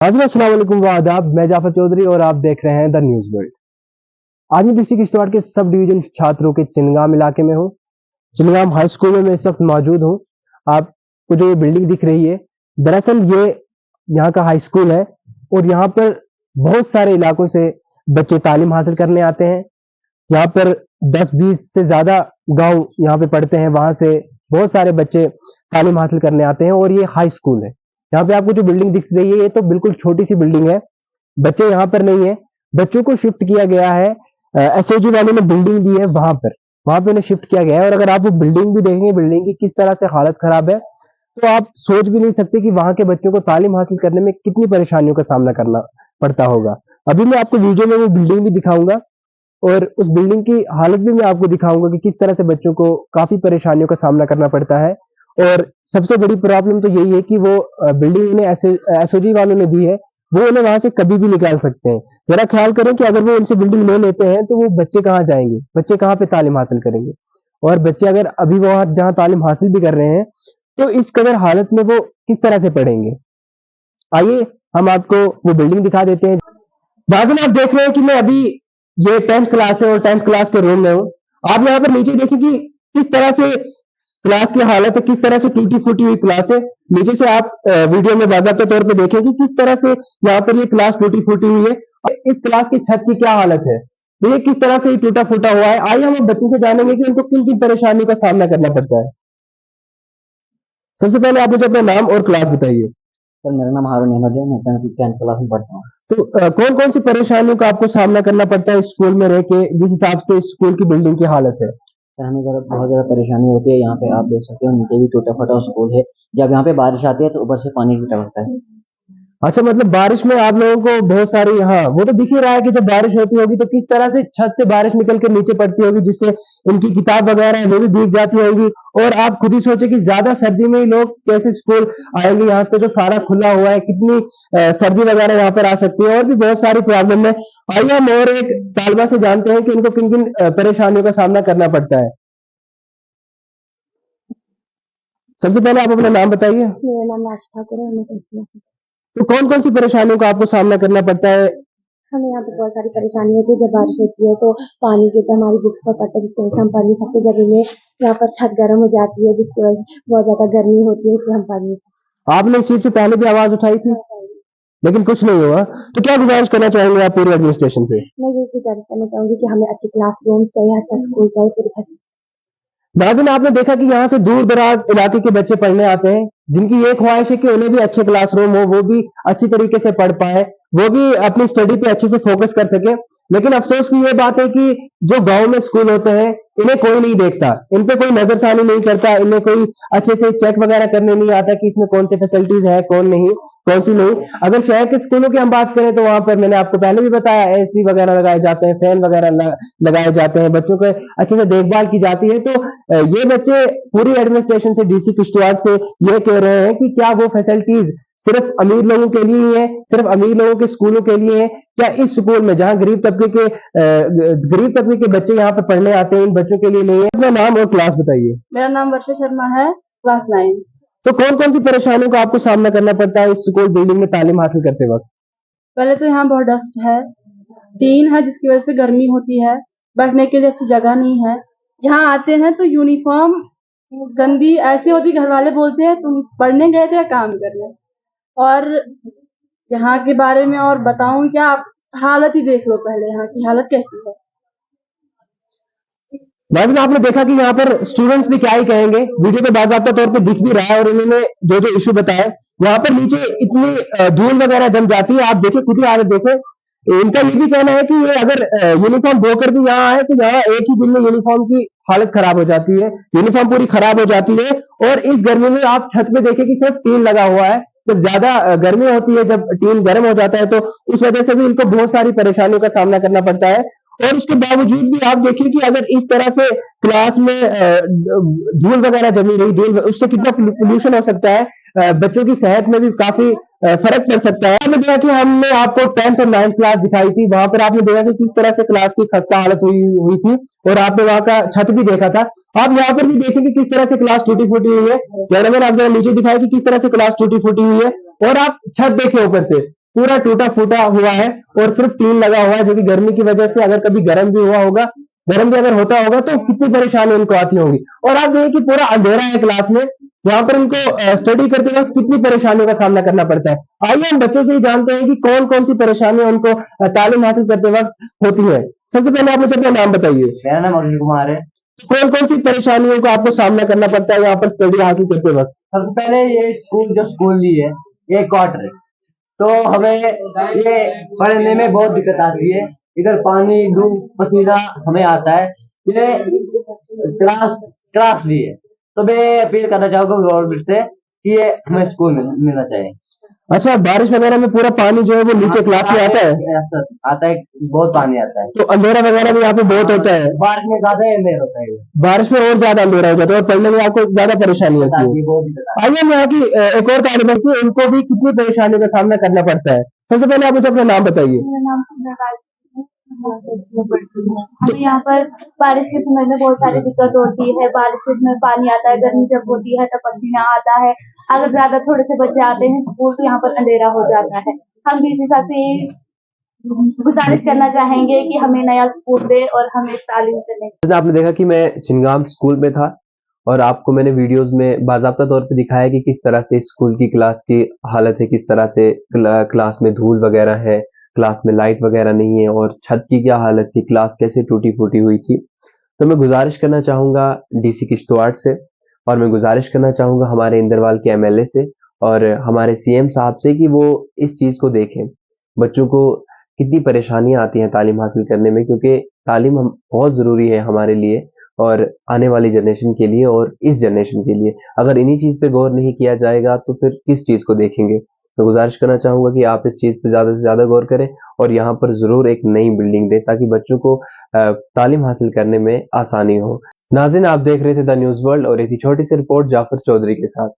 हाज़िर अस्सलाम वालेकुम व आदाब। मैं जाफर चौधरी और आप देख रहे हैं द न्यूज़ वर्ल्ड। आज मैं डिस्ट्रिक्ट किश्तवाड़ के सब डिवीजन छात्रों के चिनगाम इलाके में हूँ। चिनगाम हाई स्कूल में मैं इस वक्त मौजूद हूँ। आपको जो ये बिल्डिंग दिख रही है, दरअसल ये यहाँ का हाई स्कूल है और यहाँ पर बहुत सारे इलाकों से बच्चे तालीम हासिल करने आते हैं। यहाँ पर 10-20 से ज़्यादा गाँव यहाँ पे पढ़ते हैं, वहाँ से बहुत सारे बच्चे तालीम हासिल करने आते हैं और ये हाई स्कूल है। यहाँ पे आपको जो बिल्डिंग दिख रही है, ये तो बिल्कुल छोटी-सी बिल्डिंग है। बच्चे यहाँ पर नहीं है, बच्चों को शिफ्ट किया गया है एसओजी वालों ने बिल्डिंग दी है वहाँ पे उन्हें शिफ्ट किया गया है और अगर आप वो बिल्डिंग भी देखेंगे, बिल्डिंग की किस तरह से हालत खराब है, तो आप सोच भी नहीं सकते कि वहाँ के बच्चों को तालीम हासिल करने में कितनी परेशानियों का सामना करना पड़ता होगा। अभी मैं आपको वीडियो में वो बिल्डिंग भी दिखाऊँगा और उस बिल्डिंग की हालत भी मैं आपको दिखाऊँगा कि किस तरह से बच्चों को काफ़ी परेशानियों का सामना करना पड़ता है। और सबसे बड़ी प्रॉब्लम तो यही है कि वो बिल्डिंग उन्हें एसओजी वालों ने दी है, वो उन्हें वहाँ से कभी भी निकाल सकते हैं। ज़रा ख्याल करें कि अगर वो उनसे बिल्डिंग ले लेते हैं, तो वो बच्चे कहाँ जाएँगे? बच्चे कहाँ पे तालीम हासिल करेंगे? और बच्चे अगर अभी वहाँ जहाँ तालीम हासिल भी कर रहे हैं, तो इस कदर हालत में वो किस तरह से पढ़ेंगे? आइए हम आपको वो बिल्डिंग दिखा देते हैं। नाज़रीन आप देख रहे हैं कि मैं अभी ये 10th क्लास है और 10th क्लास के रूम में हूँ। आप यहाँ पर नीचे देखिए कि किस तरह से क्लास की हालत है, किस तरह से टूटी-फूटी हुई क्लास है। नीचे से आप वीडियो में बाज़ाब्ता तौर पे देखें कि किस तरह से यहाँ पर ये क्लास टूटी-फूटी हुई है। इस क्लास की छत की क्या हालत है? तो ये किस तरह से ये टूटा-फूटा हुआ है। आइए हम बच्चे से जानेंगे कि उनको किन-किन परेशानियों का सामना करना पड़ता है। सबसे पहले आप मुझे अपना नाम और क्लास बताइए। सर मेरा नाम हारून अहमद है, मैं 10th क्लास में पढ़ता हूँ। तो कौन-कौन सी परेशानियों का आपको सामना करना पड़ता है स्कूल में रह के, जिस हिसाब से स्कूल की बिल्डिंग की हालत है? सर हमें बहुत ज़्यादा परेशानी होती है। यहाँ पे आप देख सकते हो नीचे भी टूटा-फटा स्कूल है। जब यहाँ पे बारिश आती है तो ऊपर से पानी भी टपकता है। अच्छा, मतलब बारिश में आप लोगों को बहुत सारी हाँ, वो तो दिख ही रहा है कि जब बारिश होती होगी तो किस तरह से छत से बारिश निकल के नीचे पड़ती होगी, जिससे उनकी किताब वगैरह है वो भी भीग जाती होगी। और आप खुद ही सोचे कि ज़्यादा सर्दी में ही लोग कैसे स्कूल आएँगे, यहाँ पे जो सारा खुला हुआ है, कितनी सर्दी वगैरह यहाँ पर आ सकती है और भी बहुत सारी प्रॉब्लम है। आइए हम और एक तालिबा से जानते हैं कि इनको किन-किन परेशानियों का सामना करना पड़ता है। सबसे पहले आप अपना नाम बताइए। मेरा नाम राज ठाकुर है, मैं 10th क्लास में। तो कौन-कौन सी परेशानियों का आपको सामना करना पड़ता है? हमें यहाँ पे बहुत सारी परेशानी होती है। जब बारिश होती है तो पानी गिरता है हमारी बुक्स पर पड़ता है, जिसकी वजह से हम पढ़ नहीं सकते। गर्मी में यहाँ पर छत गर्म हो जाती है, जिसकी वजह से बहुत ज़्यादा गर्मी होती है, इसलिए हम पढ़ नहीं सकते। आपने इस चीज़ पे पहले भी आवाज़ उठाई थी, लेकिन कुछ नहीं हुआ। तो क्या गुज़ारिश करना चाहेंगे आप पूरे एडमिनिस्ट्रेशन से? मैं ये गुजारिश करना चाहूँगी कि हमें अच्छे क्लासरूम्स चाहिए, अच्छा स्कूल चाहिए, पूरी फैसिलिटी। नाज़रीन आपने देखा कि यहाँ से दूर-दराज इलाके के बच्चे पढ़ने आते हैं, जिनकी ये ख्वाहिश है कि उन्हें भी अच्छे क्लासरूम हो, वो भी अच्छी तरीके से पढ़ पाएँ, वो भी अपनी स्टडी पे अच्छे से फ़ोकस कर सकें। लेकिन अफ़सोस की ये बात है कि जो गाँव में स्कूल होते हैं, इन्हें कोई नहीं देखता, इन पे कोई नज़रसानी नहीं करता, इन्हें कोई अच्छे से चेक वगैरह करने नहीं आता कि इसमें कौन-सी फैसिलिटीज़ है, कौन नहीं, कौन-सी नहीं। अगर शहर के स्कूलों की हम बात करें तो वहाँ पर मैंने आपको पहले भी बताया एसी वगैरह लगाए जाते हैं, फैन वगैरह लगाए जाते हैं, बच्चों के अच्छे से देखभाल की जाती है। तो ये बच्चे पूरी एडमिनिस्ट्रेशन से डीसी किश्तवाड़ से ये कह रहे हैं कि क्या वो फैसिलिटीज़ सिर्फ अमीर लोगों के लिए ही है, सिर्फ अमीर लोगों के स्कूलों के लिए है? क्या इस स्कूल में जहाँ गरीब तबके के बच्चे यहाँ पे पढ़ने आते हैं, इन बच्चों के लिए नहीं है? अपना नाम और क्लास बताइए। मेरा नाम वर्षा शर्मा है, क्लास 9। तो कौन-कौन सी परेशानियों का आपको सामना करना पड़ता है इस स्कूल बिल्डिंग में तालीम हासिल करते वक़्त? पहले तो यहाँ बहुत डस्ट है, टीन है जिसकी वजह से गर्मी होती है, बैठने के लिए अच्छी जगह नहीं है। यहाँ आते हैं तो यूनिफॉर्म गंदी ऐसी होती, घर वाले बोलते हैं तुम पढ़ने गए थे या काम करने। और यहाँ के बारे में और बताऊं क्या, आप हालत ही देख लो, पहले यहाँ की हालत कैसी है। नाज़रीन आपने देखा कि यहाँ पर स्टूडेंट्स भी क्या ही कहेंगे, वीडियो में बाज़ाब्ता तौर पे दिख भी रहा है और इन्होंने जो-जो इश्यू बताए, वहाँ पर नीचे इतनी धूल वगैरह जम जाती है, आप देखिए खुद ही हालत देखो। इनका ये भी कहना है कि ये अगर यूनिफ़ॉर्म धोकर भी यहाँ आए, तो यहाँ एक ही दिन में यूनिफ़ॉर्म की हालत खराब हो जाती है, यूनिफ़ॉर्म पूरी खराब हो जाती है और इस गर्मी में आप छत पे देखें कि सिर्फ टीन लगा हुआ है। जब ज़्यादा गर्मी होती है, जब टीन गर्म हो जाता है, तो उस वजह से भी इनको बहुत सारी परेशानियों का सामना करना पड़ता है। और उसके बावजूद भी आप देखिए कि अगर इस तरह से क्लास में धूल वगैरह जमी रही, धूल उससे कितना पोल्यूशन हो सकता है, बच्चों की सेहत में भी काफ़ी फ़र्क पड़ सकता है। आपने देखा कि हमने आपको 10th और 9th क्लास दिखाई थी, वहाँ पर आपने देखा कि किस तरह से क्लास की खस्ता हालत हुई थी और आपने वहाँ का छत भी देखा था। आप यहाँ पर भी देखें कि किस तरह से क्लास टूटी-फूटी हुई है। कैमरामैन आप ज़रा नीचे दिखाएँ कि किस तरह से क्लास टूटी-फूटी हुई है और आप छत देखें ऊपर से। पूरा टूटा फूटा हुआ है और सिर्फ टीन लगा हुआ है, जो कि गर्मी की वजह से अगर कभी गर्म भी हुआ होगा, गर्म भी अगर होता होगा तो कितनी परेशानी उनको आती होगी। और आप देखिए कि पूरा अंधेरा है क्लास में, यहाँ पर इनको स्टडी करते वक्त कितनी परेशानियों का सामना करना पड़ता है। आइए हम बच्चों से ही जानते हैं कि कौन कौन सी परेशानियां उनको तालीम हासिल करते वक्त होती है। सबसे पहले आप मुझे अपना नाम बताइए। मेरा नाम अरुण कुमार है। कौन कौन सी परेशानियों का आपको सामना करना पड़ता है यहाँ पर स्टडी हासिल करते वक्त? सबसे पहले ये स्कूल ही है, ये क्वार्टर है, तो हमें ये पढ़ने में बहुत दिक्कत आती है। इधर पानी धूप पसीना हमें आता है। ये क्लास ली है, तो मैं अपील करना चाहूंगा गवर्नमेंट से कि ये हमें स्कूल मिलना चाहिए। अच्छा, बारिश वगैरह में पूरा पानी जो है वो नीचे क्लास में आता है? सर आता है, बहुत पानी आता है। तो अंधेरा वगैरह भी यहाँ पे बहुत होता है? बारिश में ज्यादा ही अंधेर होता है। बारिश में और ज्यादा अंधेरा हो जाता है और पढ़ने में आपको ज्यादा परेशानी होती है। बहुत दिक्कत आती आइए हम यहाँ की एक और तालिब है, उनको भी कितनी परेशानियों का सामना करना पड़ता है। सबसे पहले आप मुझे अपना नाम बताइए। मेरा नाम सुंदरपाल है। हमें यहाँ पर बारिश के समय में बहुत सारी दिक्कत होती है। बारिश के समय पानी आता है, गर्मी जब होती है तब पसीना आता है। अगर ज्यादा थोड़े से बच्चे आते हैं स्कूल तो यहाँ पर अंधेरा हो जाता है। हम भी इस हिसाब से गुजारिश करना चाहेंगे कि हमें नया स्कूल दे और हमें तालीम करने। आपने देखा कि मैं चिनगाम स्कूल में था और आपको मैंने वीडियोस में बाज़ाब्ता तौर पे दिखाया कि किस तरह से स्कूल की क्लास की हालत है, किस तरह से क्लास में धूल वगैरह है, क्लास में लाइट वगैरह नहीं है और छत की क्या हालत थी, क्लास कैसे टूटी फूटी हुई थी। तो मैं गुजारिश करना चाहूँगा डीसी किश्तवाड़ से और मैं गुजारिश करना चाहूँगा हमारे इंदरवाल के एमएलए से और हमारे सीएम साहब से कि वो इस चीज़ को देखें। बच्चों को कितनी परेशानियां आती हैं तालीम हासिल करने में, क्योंकि तालीम बहुत ज़रूरी है हमारे लिए और आने वाली जनरेशन के लिए और इस जनरेशन के लिए। अगर इन्हीं चीज़ पे गौर नहीं किया जाएगा तो फिर किस चीज़ को देखेंगे। मैं गुजारिश करना चाहूँगा कि आप इस चीज़ पे ज़्यादा से ज़्यादा गौर करें और यहाँ पर ज़रूर एक नई बिल्डिंग दें ताकि बच्चों को तालीम हासिल करने में आसानी हो। नाज़रीन, आप देख रहे थे द न्यूज़ वर्ल्ड और एक छोटी सी रिपोर्ट जाफर चौधरी के साथ।